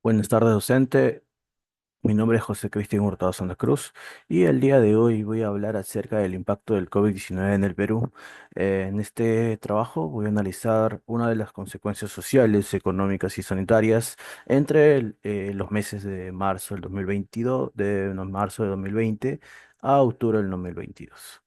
Buenas tardes, docente. Mi nombre es José Cristian Hurtado Santa Cruz y el día de hoy voy a hablar acerca del impacto del COVID-19 en el Perú. En este trabajo voy a analizar una de las consecuencias sociales, económicas y sanitarias entre los meses de marzo del 2022, de no, marzo de 2020 a octubre del 2022.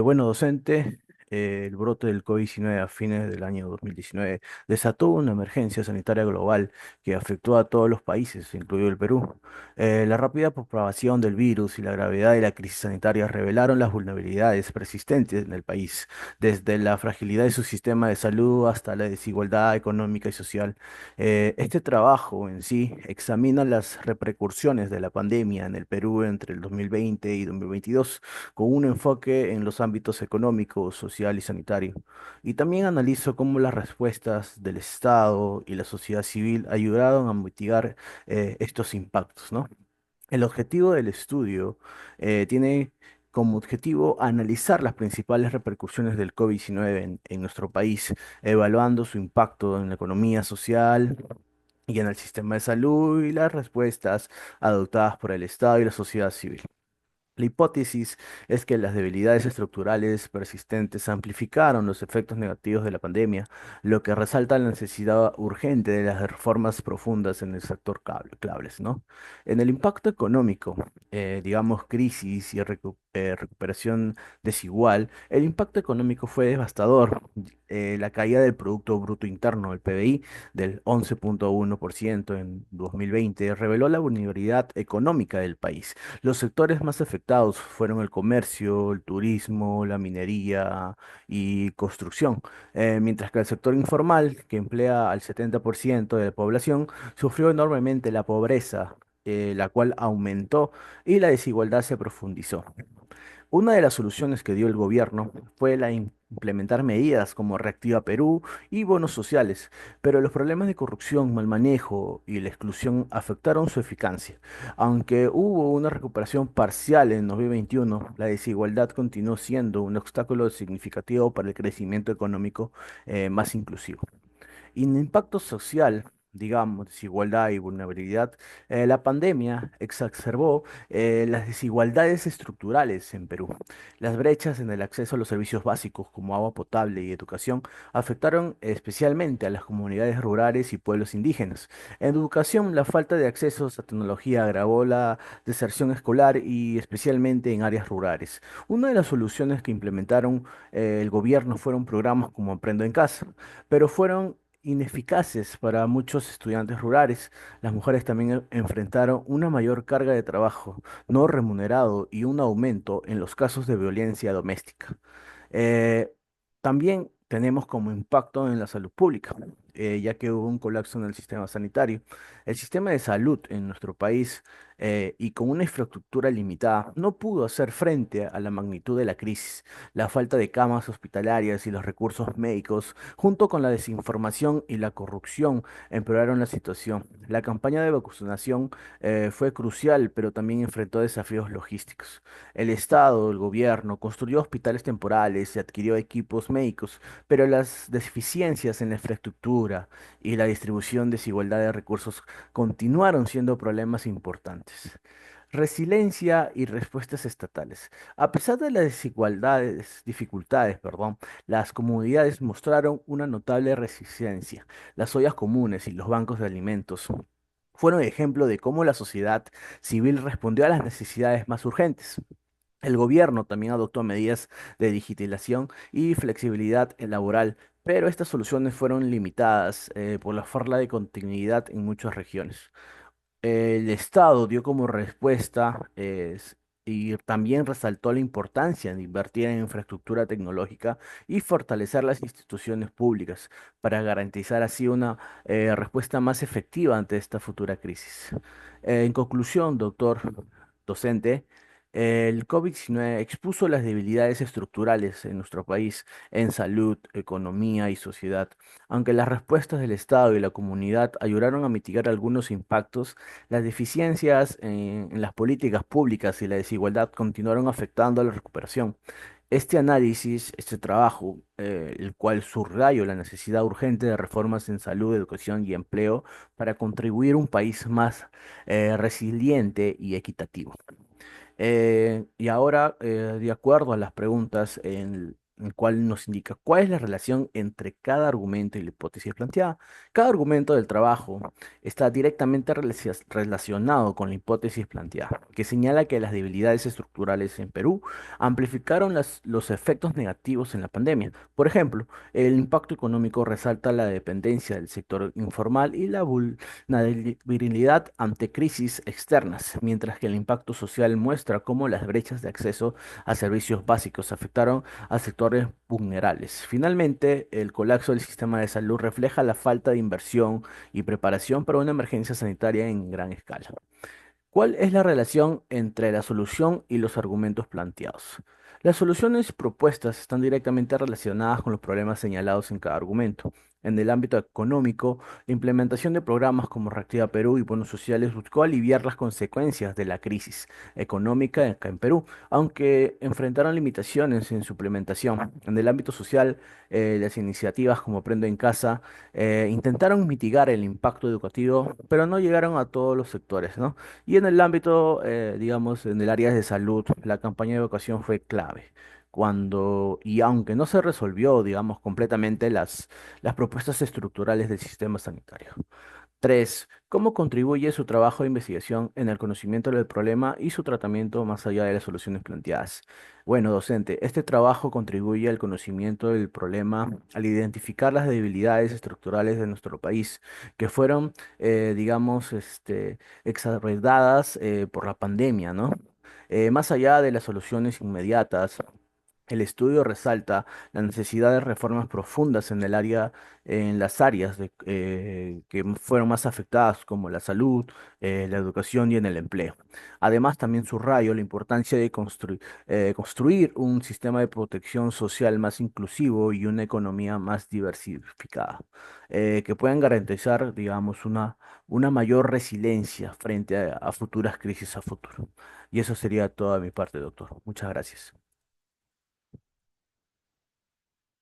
Bueno, docente, el brote del COVID-19 a fines del año 2019 desató una emergencia sanitaria global que afectó a todos los países, incluido el Perú. La rápida propagación del virus y la gravedad de la crisis sanitaria revelaron las vulnerabilidades persistentes en el país, desde la fragilidad de su sistema de salud hasta la desigualdad económica y social. Este trabajo en sí examina las repercusiones de la pandemia en el Perú entre el 2020 y 2022 con un enfoque en los ámbitos económico, social y sanitario. Y también analizo cómo las respuestas del Estado y la sociedad civil ayudaron a mitigar estos impactos, ¿no? El objetivo del estudio tiene como objetivo analizar las principales repercusiones del COVID-19 en nuestro país, evaluando su impacto en la economía social y en el sistema de salud y las respuestas adoptadas por el Estado y la sociedad civil. La hipótesis es que las debilidades estructurales persistentes amplificaron los efectos negativos de la pandemia, lo que resalta la necesidad urgente de las reformas profundas en el sector claves, ¿no? En el impacto económico, digamos crisis y recuperación desigual, el impacto económico fue devastador. La caída del Producto Bruto Interno, el PBI, del 11,1% en 2020 reveló la vulnerabilidad económica del país. Los sectores más afectados fueron el comercio, el turismo, la minería y construcción, mientras que el sector informal, que emplea al 70% de la población, sufrió enormemente la pobreza, la cual aumentó y la desigualdad se profundizó. Una de las soluciones que dio el gobierno fue la implementar medidas como Reactiva Perú y bonos sociales, pero los problemas de corrupción, mal manejo y la exclusión afectaron su eficacia. Aunque hubo una recuperación parcial en 2021, la desigualdad continuó siendo un obstáculo significativo para el crecimiento económico más inclusivo. Y en impacto social, digamos, desigualdad y vulnerabilidad, la pandemia exacerbó las desigualdades estructurales en Perú. Las brechas en el acceso a los servicios básicos como agua potable y educación afectaron especialmente a las comunidades rurales y pueblos indígenas. En educación, la falta de accesos a tecnología agravó la deserción escolar y especialmente en áreas rurales. Una de las soluciones que implementaron el gobierno fueron programas como Aprendo en Casa, pero fueron ineficaces para muchos estudiantes rurales. Las mujeres también enfrentaron una mayor carga de trabajo no remunerado y un aumento en los casos de violencia doméstica. Eh, También tenemos como impacto en la salud pública, ya que hubo un colapso en el sistema sanitario. El sistema de salud en nuestro país y con una infraestructura limitada no pudo hacer frente a la magnitud de la crisis. La falta de camas hospitalarias y los recursos médicos, junto con la desinformación y la corrupción, empeoraron la situación. La campaña de vacunación fue crucial, pero también enfrentó desafíos logísticos. El Estado, el gobierno, construyó hospitales temporales y adquirió equipos médicos, pero las deficiencias en la infraestructura y la distribución desigualdad de recursos continuaron siendo problemas importantes. Resiliencia y respuestas estatales. A pesar de las dificultades, perdón, las comunidades mostraron una notable resistencia. Las ollas comunes y los bancos de alimentos fueron ejemplo de cómo la sociedad civil respondió a las necesidades más urgentes. El gobierno también adoptó medidas de digitalización y flexibilidad laboral, pero estas soluciones fueron limitadas por la falta de continuidad en muchas regiones. El Estado dio como respuesta y también resaltó la importancia de invertir en infraestructura tecnológica y fortalecer las instituciones públicas para garantizar así una respuesta más efectiva ante esta futura crisis. En conclusión, doctor docente, el COVID-19 expuso las debilidades estructurales en nuestro país en salud, economía y sociedad. Aunque las respuestas del Estado y la comunidad ayudaron a mitigar algunos impactos, las deficiencias en las políticas públicas y la desigualdad continuaron afectando a la recuperación. Este análisis, este trabajo, el cual subrayó la necesidad urgente de reformas en salud, educación y empleo para contribuir a un país más resiliente y equitativo. Y ahora, de acuerdo a las preguntas en cual nos indica cuál es la relación entre cada argumento y la hipótesis planteada. Cada argumento del trabajo está directamente relacionado con la hipótesis planteada, que señala que las debilidades estructurales en Perú amplificaron los efectos negativos en la pandemia. Por ejemplo, el impacto económico resalta la dependencia del sector informal y la vulnerabilidad ante crisis externas, mientras que el impacto social muestra cómo las brechas de acceso a servicios básicos afectaron a sectores vulnerables. Finalmente, el colapso del sistema de salud refleja la falta de inversión y preparación para una emergencia sanitaria en gran escala. ¿Cuál es la relación entre la solución y los argumentos planteados? Las soluciones propuestas están directamente relacionadas con los problemas señalados en cada argumento. En el ámbito económico, la implementación de programas como Reactiva Perú y bonos sociales buscó aliviar las consecuencias de la crisis económica acá en Perú, aunque enfrentaron limitaciones en su implementación. En el ámbito social, las iniciativas como Aprendo en Casa intentaron mitigar el impacto educativo, pero no llegaron a todos los sectores, ¿no? Y en el ámbito, digamos, en el área de salud, la campaña de evacuación fue clave. Y aunque no se resolvió, digamos, completamente las propuestas estructurales del sistema sanitario. Tres, ¿cómo contribuye su trabajo de investigación en el conocimiento del problema y su tratamiento más allá de las soluciones planteadas? Bueno, docente, este trabajo contribuye al conocimiento del problema al identificar las debilidades estructurales de nuestro país, que fueron, digamos, exacerbadas por la pandemia, ¿no? Más allá de las soluciones inmediatas, el estudio resalta la necesidad de reformas profundas en las áreas que fueron más afectadas, como la salud, la educación y en el empleo. Además, también subrayo la importancia de construir un sistema de protección social más inclusivo y una economía más diversificada, que puedan garantizar, digamos, una mayor resiliencia frente a futuras crisis a futuro. Y eso sería toda mi parte, doctor. Muchas gracias.